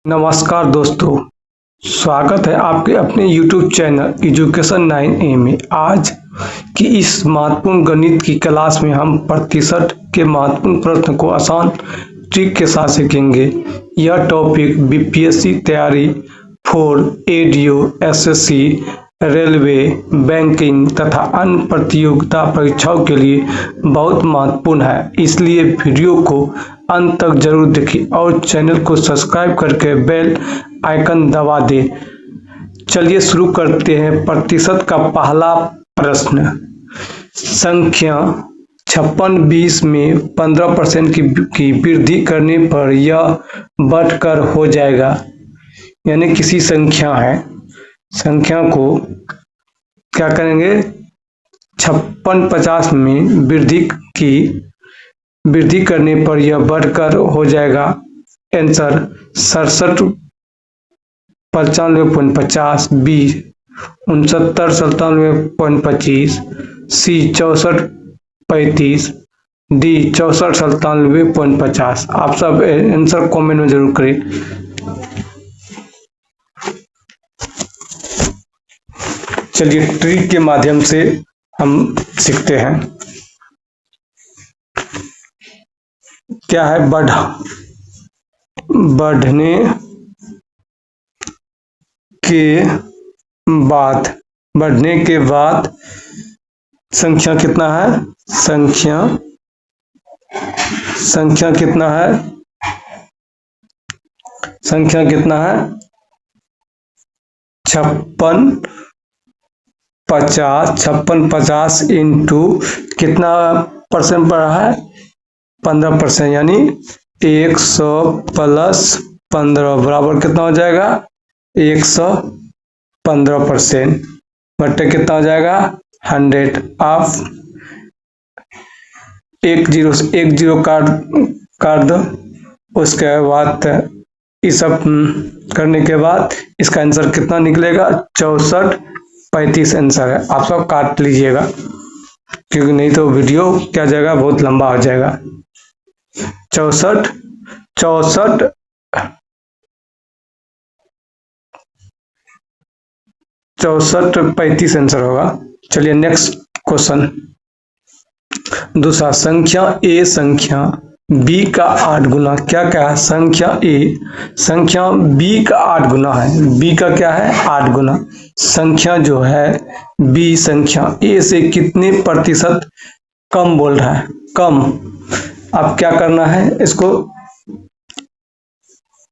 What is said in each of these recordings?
नमस्कार दोस्तों, स्वागत है आपके अपने YouTube चैनल एजुकेशन 9A में। आज की इस महत्वपूर्ण गणित की क्लास में हम प्रतिशत के महत्वपूर्ण प्रश्न को आसान ट्रिक के साथ सीखेंगे। यह टॉपिक बीपीएससी तैयारी for ADO, SSC, railway, banking तथा अन्य प्रतियोगिता परीक्षाओं के लिए बहुत महत्वपूर्ण है, इसलिए वीडियो को अंत तक जरूर देखें और चैनल को सब्सक्राइब करके बेल आइकन दबा दें। चलिए शुरू करते हैं। प्रतिशत का पहला प्रश्न, संख्या 5620 में 15% की वृद्धि करने पर यह बढ़कर हो जाएगा। यानी किसी संख्या है, संख्या को क्या करेंगे, 5650 में वृद्धि करने पर यह बढ़कर हो जाएगा। आंसर 67 95.50, बी 69 97.25, सी 64 35, डी 64 97.50। आप सब आंसर कमेंट में जरूर करें। चलिए ट्रिक के माध्यम से हम सीखते हैं। क्या है, बढ़ने के बाद संख्या कितना है, संख्या कितना है 5650 इंटू कितना परसेंट बढ़ा है, 15%, यानी 100 प्लस 15 बराबर कितना हो जाएगा, 115% बट्टे कितना हो जाएगा, 100। आप एक जीरो काट दो। उसके बाद इस सब करने के बाद इसका आंसर कितना निकलेगा, 64 35 आंसर है। आप सब काट लीजिएगा क्योंकि नहीं तो वीडियो क्या जाएगा, बहुत लंबा हो जाएगा। 64 35 आंसर होगा। चलिए नेक्स्ट क्वेश्चन, दूसरा, संख्या ए संख्या बी का 8 गुना। क्या है, संख्या ए संख्या बी का 8 गुना है। बी का क्या है, 8 गुना। संख्या जो है बी संख्या ए से कितने प्रतिशत कम बोल रहा है, कम। अब क्या करना है इसको,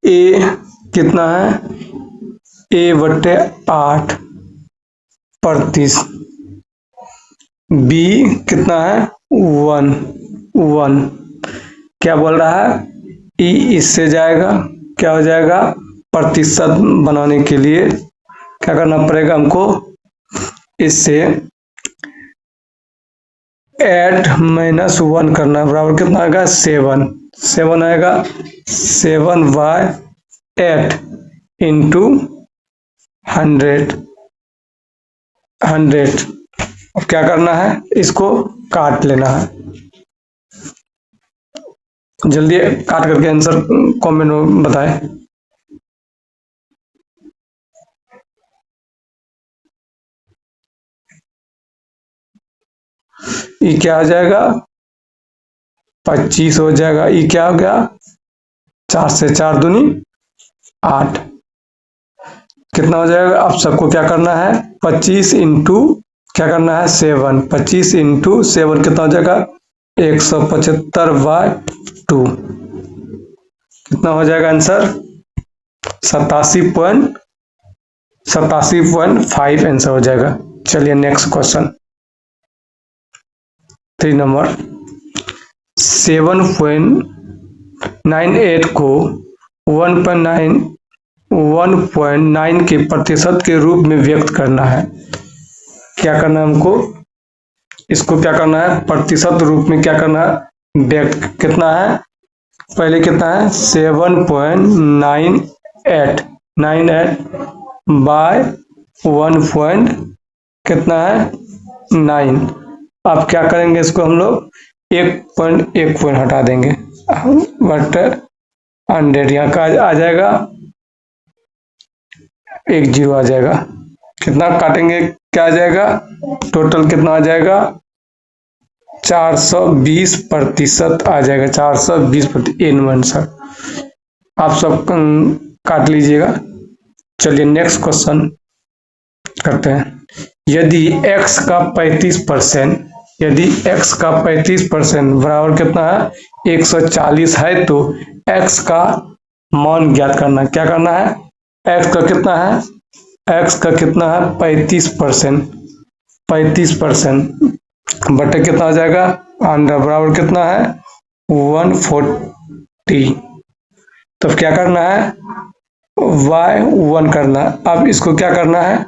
ए कितना है, ए बट्टे 8 प्रतिशत, बी कितना है 1। क्या बोल रहा है, ई इससे जाएगा, क्या हो जाएगा, प्रतिशत बनाने के लिए क्या करना पड़ेगा हमको, इससे 8 - 1 करना, बराबर कितना आएगा, 7 आएगा। 7/8 इंटू 100। अब क्या करना है, इसको काट लेना है। जल्दी काट करके आंसर कमेंट में बताएं। ये क्या आ जाएगा, 25 हो जाएगा। ये क्या हो गया, 4 से 4 दूनी 8, कितना हो जाएगा। अब सबको क्या करना है, 25 इंटू क्या करना है, 7। 25 इंटू 7 कितना हो जाएगा, 175/2। कितना हो जाएगा आंसर, 87.5 आंसर हो जाएगा। चलिए नेक्स्ट क्वेश्चन, 3 नंबर, 7.98 को 1.9 के प्रतिशत के रूप में व्यक्त करना है। क्या करना है हमको, इसको क्या करना है, प्रतिशत रूप में क्या करना है, व्यक्त। कितना है, पहले कितना है, 7.98 बाय 1 कितना है, 9। अब क्या करेंगे, इसको हम लोग 1 पॉइंट हटा देंगे, बट 100 यहाँ का आ जाएगा एक जीरो आ जाएगा। कितना काटेंगे, क्या आ जाएगा, टोटल कितना आ जाएगा, 420% आ जाएगा, 420% एन आंसर। आप सब काट लीजिएगा। चलिए नेक्स्ट क्वेश्चन करते हैं। यदि x का 35%, यदि x का 35% बराबर कितना है, 140 है, तो x का मान ज्ञात करना है। क्या करना है, x का कितना है, x का कितना है 35%, 35% बटे कितना आ जाएगा, 100 बराबर कितना है 140। तो क्या करना है, y1 करना है। अब इसको क्या करना है,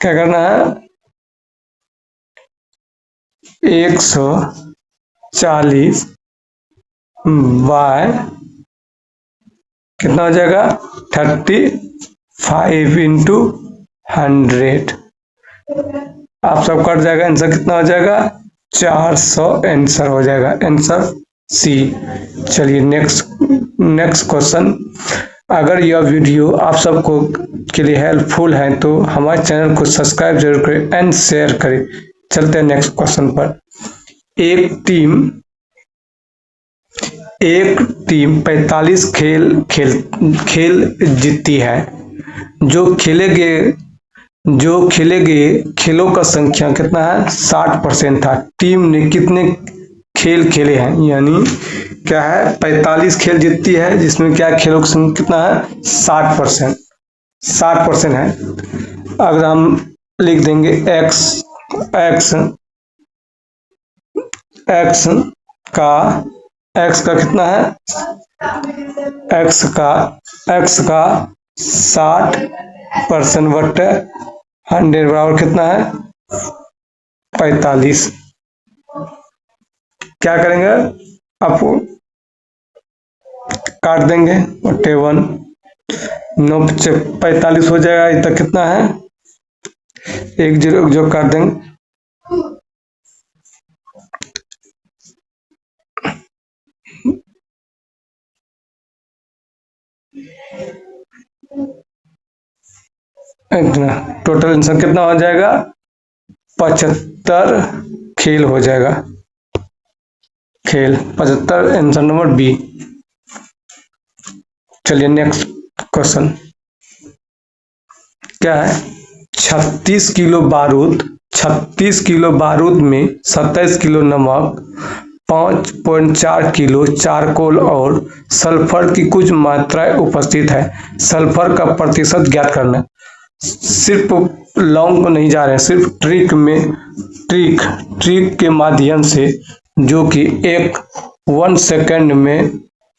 क्या करना है, 140 बाय कितना हो जाएगा 35 इंटू 100। आप सब कट जाएगा, आंसर कितना हो जाएगा 400 आंसर हो जाएगा, आंसर सी। चलिए नेक्स्ट क्वेश्चन। अगर यह वीडियो आप सबको के लिए हेल्पफुल है तो हमारे चैनल को सब्सक्राइब जरूर करें एंड शेयर करें। चलते हैं नेक्स्ट क्वेश्चन पर। एक टीम 45 खेल जीतती है। जो खेले गए खेलों का संख्या कितना है, 60% था। टीम ने कितने खेल खेले हैं, यानी क्या है 45 खेल जीतती है, जिसमें क्या खेलों का संख्या कितना है 60%, 60% है। अगर हम लिख देंगे x का कितना है, x का 60% बटे 100 बराबर कितना है 45। क्या करेंगे, आपको काट देंगे बटे 1, 9 से 45 हो जाएगा। इतना कितना है, एक जीरो जो काट देंगे, इतना टोटल आंसर कितना हो जाएगा 75 खेल हो जाएगा, खेल 75 आंसर नंबर बी। चलिए नेक्स्ट क्वेश्चन क्या है, 36 किलो बारूद में 27 किलो नमक, 5.4 किलो चारकोल और सल्फर की कुछ मात्राएं उपस्थित है। सल्फर का प्रतिशत ज्ञात करना है। सिर्फ लॉन्ग को नहीं जा रहे हैं, सिर्फ ट्रिक के माध्यम से, जो कि 1 सेकंड में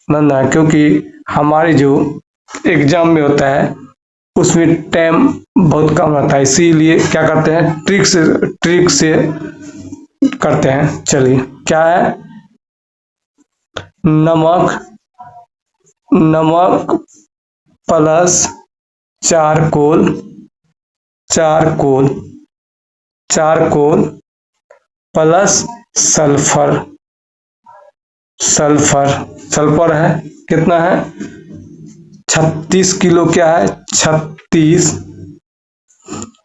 बनना है, क्योंकि हमारे जो एग्जाम में होता है उसमें टाइम बहुत कम रहता है, इसीलिए क्या करते हैं ट्रिक से करते हैं। चलिए क्या है, नमक प्लस चारकोल प्लस सल्फर है, कितना है 36 किलो, क्या है 36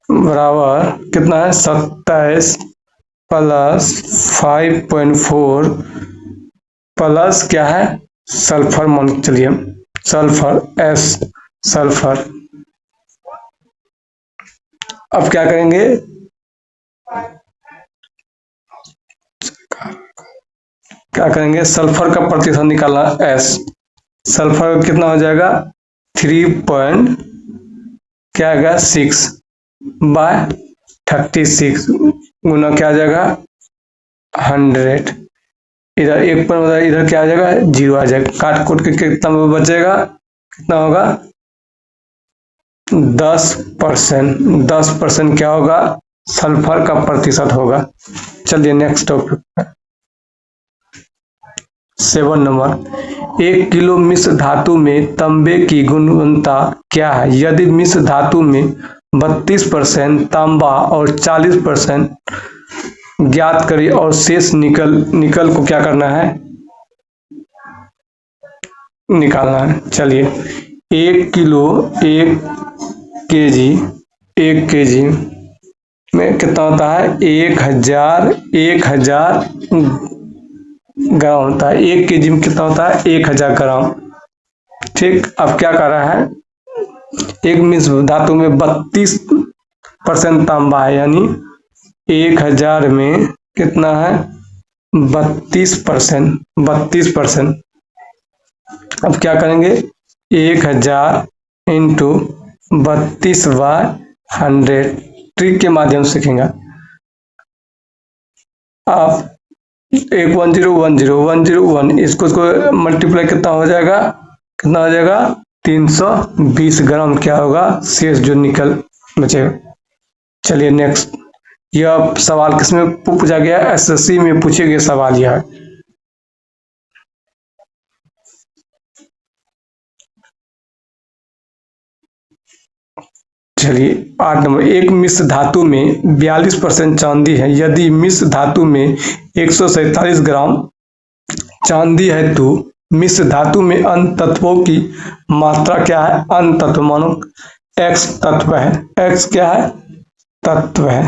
बराबर कितना है 27 प्लस 5.4 प्लस क्या है सल्फर, मान चलिए सल्फर। अब क्या करेंगे, सल्फर का प्रतिशत निकालना S। सल्फर कितना हो जाएगा 3.6 बाय 36 गुना क्या आ जाएगा 100। इधर 1 पर इधर क्या आ जाएगा 0 आ जाएगा, काट कूट के कितना बचेगा, कितना होगा 10%। क्या होगा, सल्फर का प्रतिशत होगा। चलिए नेक्स्ट टॉपिक 7 नंबर। 1 किलो मिश्र धातु में तांबे की गुणवत्ता क्या है। यदि मिश्र धातु में 32% तांबा और 40% ज्ञात करें और शेष निकल को क्या करना है, निकालना है। चलिए 1 किलो 1 केजी में कितना होता है? 1000 ग्राम होता है। 1 केजी में कितना होता है? 1000 ग्राम। ठीक, अब क्या कर रहा है? एक मिश्र धातु में 32% तांबा है, यानी 1000 में कितना है? 32%। अब क्या करेंगे? 1000 इंटू 32/100 ट्रिक के माध्यम से सीखेंगे। आप 110 इसको मल्टीप्लाई कितना हो जाएगा? 320 ग्राम क्या होगा? शेष जो निकल बचेगा। चलिए नेक्स्ट, यह सवाल किसमें पूछा गया? एसएससी में पूछे गए सवाल यह है। चलिए 8 नंबर, एक मिश्र धातु में 42% चांदी है। यदि मिश्र धातु में 147 ग्राम चांदी है तो मिश्र धातु में अन्य तत्वों की मात्रा क्या है? अन्य तत्व मानो एक्स तत्व है। एक्स क्या है? तत्व है।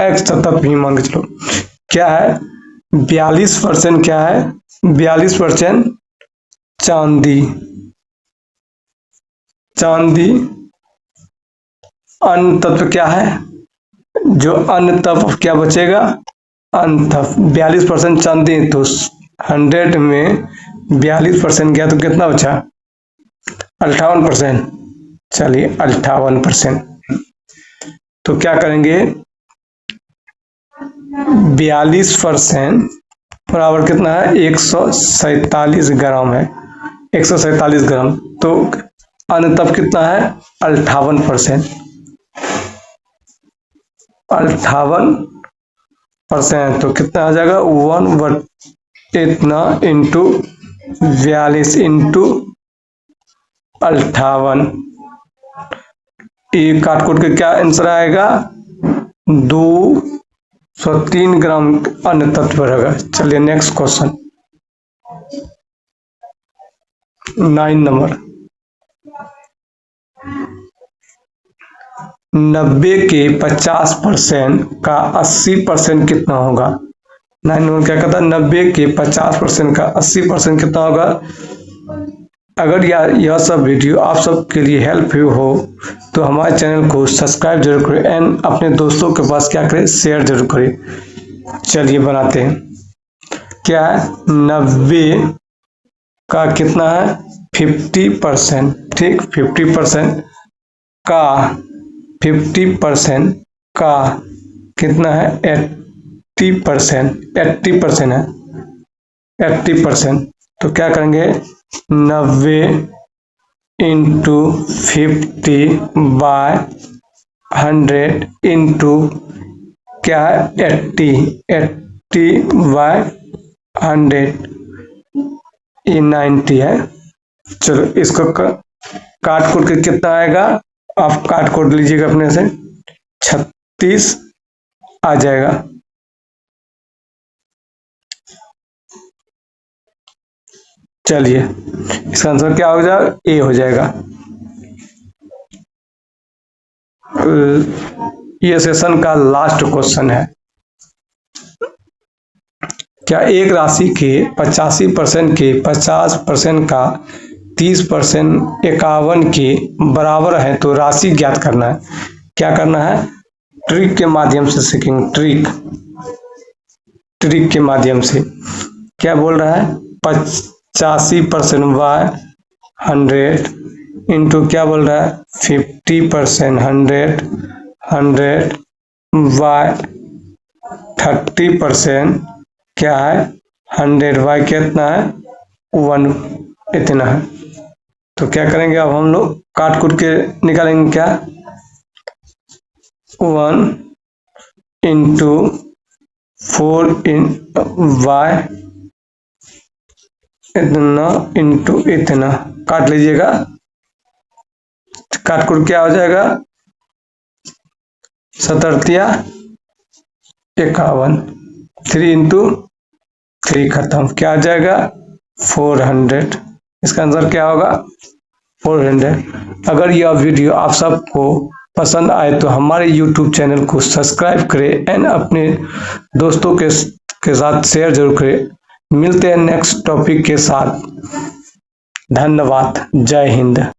एक्स तत्व ही मान के चलो। क्या है? 42% क्या है? 42% चांदी। अन्य तत्व क्या है? जो अन्य तत्व क्या बचेगा? अन्य तत्व 42% चांदी, तो 100 में 42% गया तो कितना बचा? 58%। चलिए 58%। तो क्या करेंगे? 42% बराबर कितना है? 147 ग्राम है। 147 ग्राम, तो अन्य तत्व कितना है? 58%। 58%, तो कितना आ जाएगा? 1 इतना इंटू 42 इंटू 58। ये काट कोट के क्या आंसर आएगा? 203 ग्राम अन्य तत्व रहेगा। चलिए नेक्स्ट क्वेश्चन 9 नंबर, 90 के 50% का 80% कितना होगा? 9 नंबर क्या कहता है? 90 के 50% का 80% कितना होगा? अगर यह सब वीडियो आप सब के लिए हेल्पफुल हो तो हमारे चैनल को सब्सक्राइब जरूर करें एंड अपने दोस्तों के पास क्या करें? शेयर जरूर करें। चलिए बनाते हैं। क्या है? 90 का कितना है? 50%। ठीक, 50% का कितना है? 80%। 80% है। 80%, तो क्या करेंगे? 90 इंटू 50/100 इंटू क्या है? 80/100, ये 90 है। चलो इसको काट कोट के कितना आएगा? आप काट कोट लीजिएगा अपने से, 36 आ जाएगा। चलिए इसका आंसर क्या हो जाएगा? ए हो जाएगा। ये सेशन का लास्ट क्वेश्चन है। क्या एक राशि के 85% के 50% का 30% 51 के बराबर है तो राशि ज्ञात करना है। क्या करना है? ट्रिक के माध्यम से सीखेंगे। ट्रिक के माध्यम से क्या बोल रहा है? 85%/100 इंटू क्या बोल रहा है? 50% 100/30% क्या है? 100 कितना है? 1 इतना है। तो क्या करेंगे? अब हम लोग काट कुट के निकालेंगे। क्या? 1 इंटू 4 इतना इंटू इतना काट लीजिएगा। काट कुट क्या हो जाएगा? 7×3 = 51। 3 इंटू 3 खत्म, क्या आ जाएगा? 400। इसका आंसर क्या होगा? 400। अगर यह वीडियो आप सबको पसंद आए तो हमारे YouTube चैनल को सब्सक्राइब करें एंड अपने दोस्तों के साथ शेयर जरूर करें। मिलते हैं नेक्स्ट टॉपिक के साथ। धन्यवाद। जय हिंद।